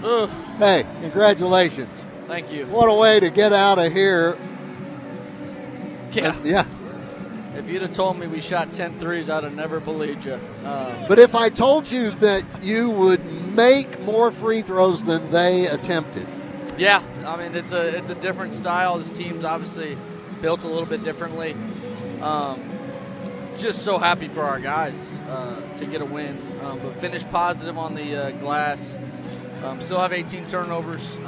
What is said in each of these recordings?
Ugh. Hey, congratulations. Thank you. What a way to get out of here. Yeah. Yeah. If you'd have told me we shot 10 threes, I'd have never believed you. But if I told you that you would make more free throws than they attempted. Yeah, I mean, it's a different style. This team's obviously built a little bit differently. Just so happy for our guys to get a win. But finish positive on the glass. Still have 18 turnovers.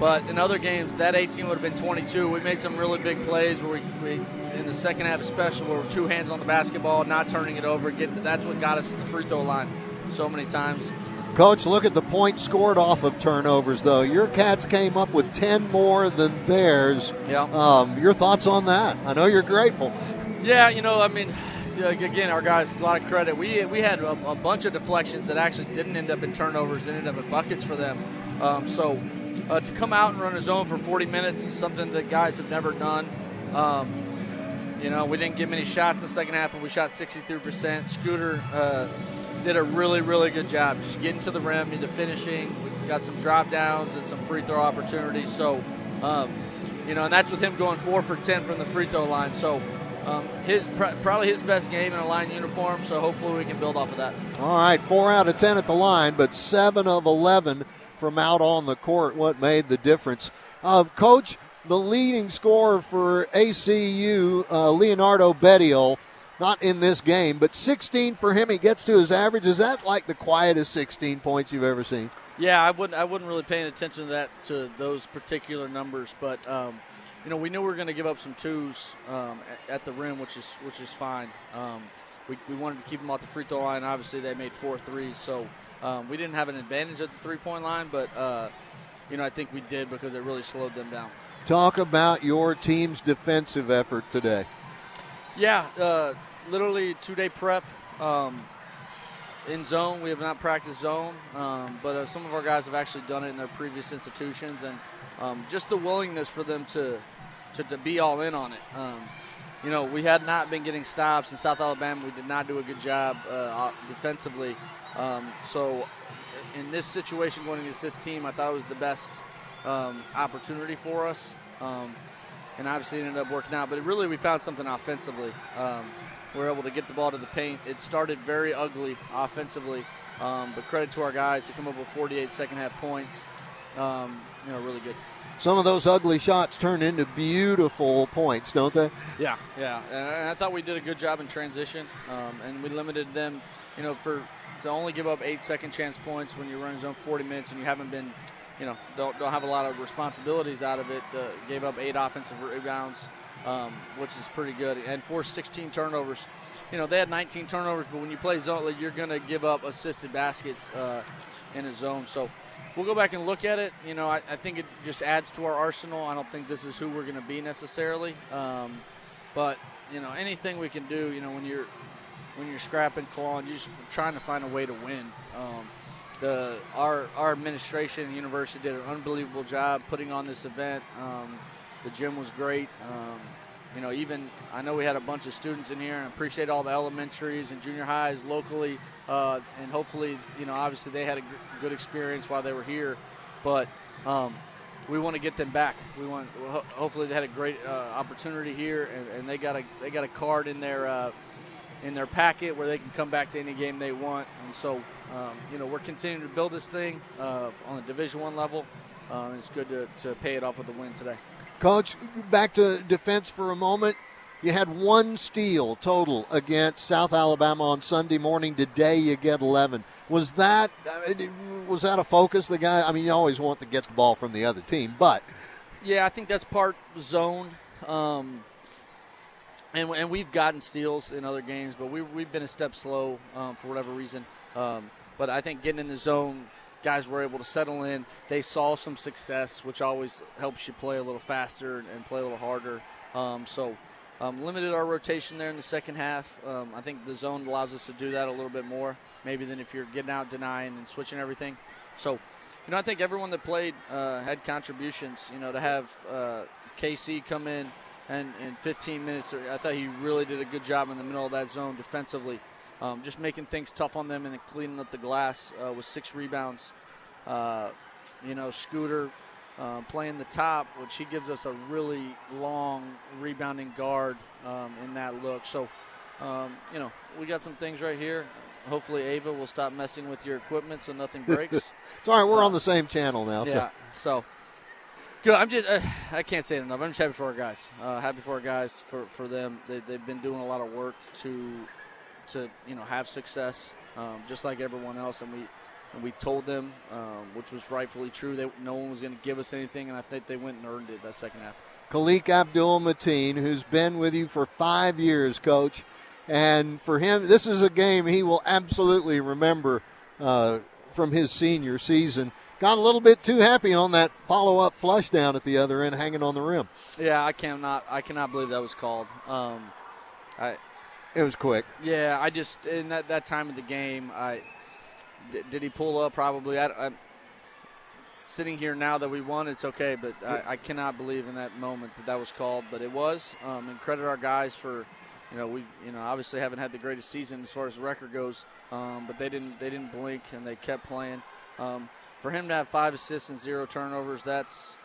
But in other games, that 18 would have been 22. We made some really big plays where we in the second half especially, where we're two hands on the basketball, not turning it over. That's what got us to the free throw line so many times. Coach, look at the points scored off of turnovers, though. Your Cats came up with 10 more than theirs. Yeah. Your thoughts on that? I know you're grateful. Yeah, I mean, again, our guys, a lot of credit. We had a bunch of deflections that actually didn't end up in turnovers, ended up in buckets for them. So to come out and run a zone for 40 minutes, something that guys have never done. We didn't get many shots in the second half, but we shot 63%. Scooter did a really, really good job just getting to the rim, into finishing. We got some drop downs and some free throw opportunities. So, and that's with him going 4 for 10 from the free throw line. So, probably his best game in a line uniform. So hopefully we can build off of that. All right, 4 out of 10 at the line, but 7 of 11 from out on the court. What made the difference? Coach, the leading scorer for ACU, Leonardo Bettiol, not in this game, but 16 for him. He gets to his average. Is that like the quietest 16 points you've ever seen? Yeah, I wouldn't really pay attention to those particular numbers, but we knew we were going to give up some twos at the rim, which is fine. We wanted to keep them off the free throw line. Obviously, they made 4 threes, so we didn't have an advantage at the 3-point line, but I think we did because it really slowed them down. Talk about your team's defensive effort today. Yeah, literally 2-day prep in zone. We have not practiced zone, but some of our guys have actually done it in their previous institutions, and just the willingness for them to be all in on it. We had not been getting stops in South Alabama. We did not do a good job defensively. So in this situation going against this team, I thought it was the best opportunity for us. And obviously it ended up working out. But we found something offensively. We were able to get the ball to the paint. It started very ugly offensively, but credit to our guys to come up with 48 second-half points. Really good. Some of those ugly shots turn into beautiful points, don't they? Yeah. And I thought we did a good job in transition, and we limited them, to only give up 8 second chance points when you're running zone 40 minutes and you haven't been – don't have a lot of responsibilities out of it. Gave up 8 offensive rebounds, which is pretty good, and forced 16 turnovers. They had 19 turnovers, but when you play zone, you're going to give up assisted baskets in a zone. So we'll go back and look at it. I think it just adds to our arsenal. I don't think this is who we're going to be necessarily, but anything we can do. When you're scrapping, clawing, you're just trying to find a way to win. Our administration and university did an unbelievable job putting on this event. The gym was great. Even I know we had a bunch of students in here, and I appreciate all the elementaries and junior highs locally. And hopefully, obviously they had a good experience while they were here. But we want to get them back. Hopefully they had a great opportunity here, and they got a card in their packet where they can come back to any game they want. And so, we're continuing to build this thing on a Division I level. It's good to pay it off with a win today. Coach, back to defense for a moment. You had 1 steal total against South Alabama on Sunday morning. Today you get 11. Was that a focus? You always want to get the ball from the other team, but. Yeah, I think that's part zone. And we've gotten steals in other games, but we've been a step slow for whatever reason. But I think getting in the zone, guys were able to settle in. They saw some success, which always helps you play a little faster and play a little harder. Limited our rotation there in the second half. I think the zone allows us to do that a little bit more, maybe than if you're getting out, denying, and switching everything. So, I think everyone that played had contributions. To have KC come in and in 15 minutes, I thought he really did a good job in the middle of that zone defensively. Just making things tough on them and then cleaning up the glass with 6 rebounds. Scooter playing the top, which he gives us a really long rebounding guard in that look. So, we got some things right here. Hopefully Ava will stop messing with your equipment so nothing breaks. It's all right. We're on the same channel now. Yeah, so good. I'm just I can't say it enough. I'm just happy for our guys. Happy for our guys, for them. They've been doing a lot of work to have success, just like everyone else. And we told them, which was rightfully true, that no one was going to give us anything, and I think they went and earned it that second half. Khalik Abdul-Mateen, who's been with you for 5 years, Coach. And for him, this is a game he will absolutely remember from his senior season. Got a little bit too happy on that follow-up flush down at the other end, hanging on the rim. Yeah, I cannot believe that was called. It was quick. Yeah, I just, in that time of the game, did he pull up? Probably. I'm sitting here now that we won, it's okay, but I cannot believe in that moment that was called. But it was, and credit our guys for, we obviously haven't had the greatest season as far as the record goes, but they didn't blink and they kept playing. For him to have 5 assists and 0 turnovers, that's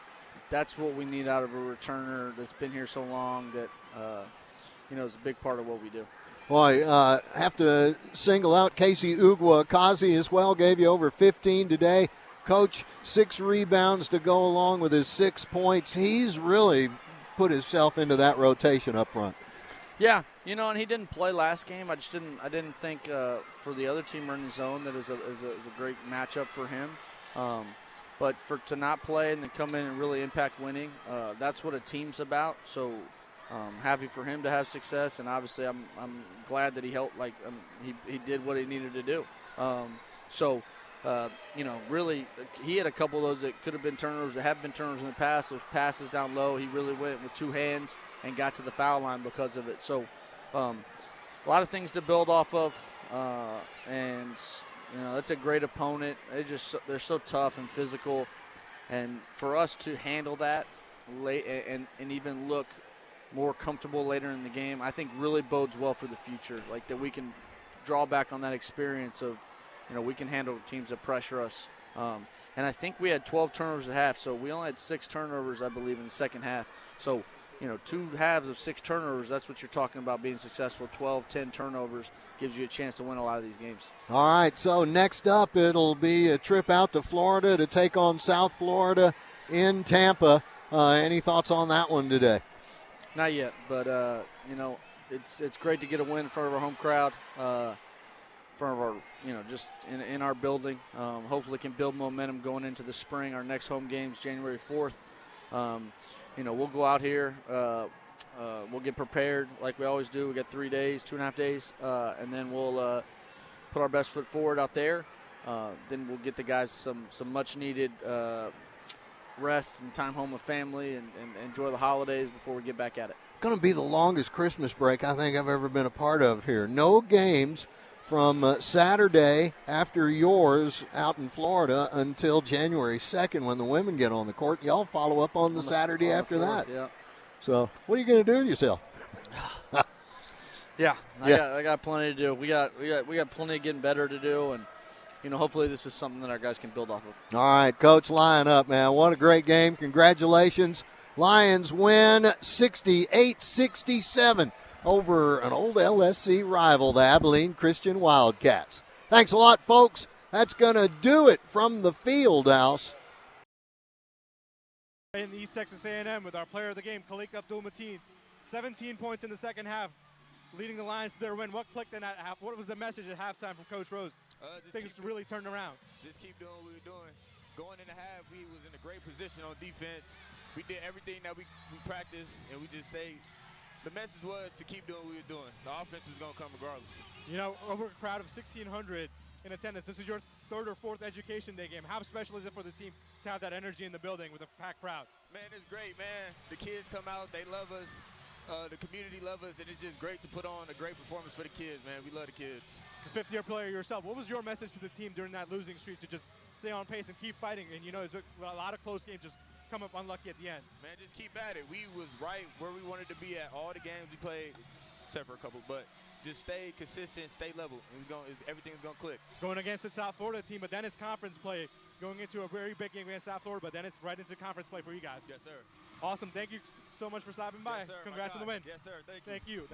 what we need out of a returner that's been here so long that is a big part of what we do. Well, I have to single out Casey Ugwa-Akazi as well. Gave you over 15 today. Coach, 6 rebounds to go along with his 6 points. He's really put himself into that rotation up front. Yeah, and he didn't play last game. I didn't think for the other team running zone that it was a great matchup for him. But to not play and then come in and really impact winning, that's what a team's about. So happy for him to have success, and obviously I'm glad that he helped. He did what he needed to do. Really, he had a couple of those that could have been turnovers, that have been turnovers in the past. Those passes down low, he really went with 2 hands and got to the foul line because of it. So a lot of things to build off of, and that's a great opponent. They're so tough and physical, and for us to handle that late and even look more comfortable later in the game, I think really bodes well for the future. Like that we can draw back on that experience of, we can handle teams that pressure us. And I think we had 12 turnovers at half, so we only had 6 turnovers, I believe, in the second half. So, 2 halves of 6 turnovers, that's what you're talking about being successful. 12, 10 turnovers gives you a chance to win a lot of these games. All right, so next up it'll be a trip out to Florida to take on South Florida in Tampa. Any thoughts on that one today? Not yet, but, it's great to get a win in front of our home crowd. Front of our, just in our building. Hopefully can build momentum going into the spring. Our next home game's January 4th. We'll go out here. We'll get prepared like we always do. We got 3 days, 2.5 days, and then we'll put our best foot forward out there. Then we'll get the guys some much-needed rest and time home with family and enjoy the holidays before we get back at it. Going to be the longest Christmas break I think I've ever been a part of here. No games from Saturday after yours out in Florida until January 2nd when the women get on the court. Y'all follow up on the Saturday after that. Yeah. So what are you going to do with yourself? I got plenty to do. We got plenty of getting better to do, and hopefully this is something that our guys can build off of. All right, Coach, line up, man. What a great game. Congratulations. Lions win 68-67. Over an old LSC rival, the Abilene Christian Wildcats. Thanks a lot, folks. That's going to do it from the field house. In East Texas A&M with our player of the game, Khalik Abdul-Mateen. 17 points in the second half, leading the Lions to their win. What clicked in that half? What was the message at halftime from Coach Rose? Things really turned around. Just keep doing what we were doing. Going in the half, we was in a great position on defense. We did everything that we practiced, and we just stayed. The message was to keep doing what we were doing. The offense was going to come regardless. Over a crowd of 1,600 in attendance. This is your 3rd or 4th Education Day game. How special is it for the team to have that energy in the building with a packed crowd? Man, it's great, man. The kids come out. They love us. The community loves us, and it's just great to put on a great performance for the kids, man. We love the kids. As a 5th-year player yourself, what was your message to the team during that losing streak to just stay on pace and keep fighting? And, it's a lot of close games just come up unlucky at the end. Man, just keep at it. We was right where we wanted to be at all the games we played, except for a couple, but just stay consistent, stay level, and everything's going to click. Going against the South Florida team, but then it's conference play going into a very big game against South Florida, but then it's right into conference play for you guys. Yes, sir. Awesome. Thank you so much for stopping by. Yes, sir. Congrats on the win. Yes, sir. Thank you. Thank you.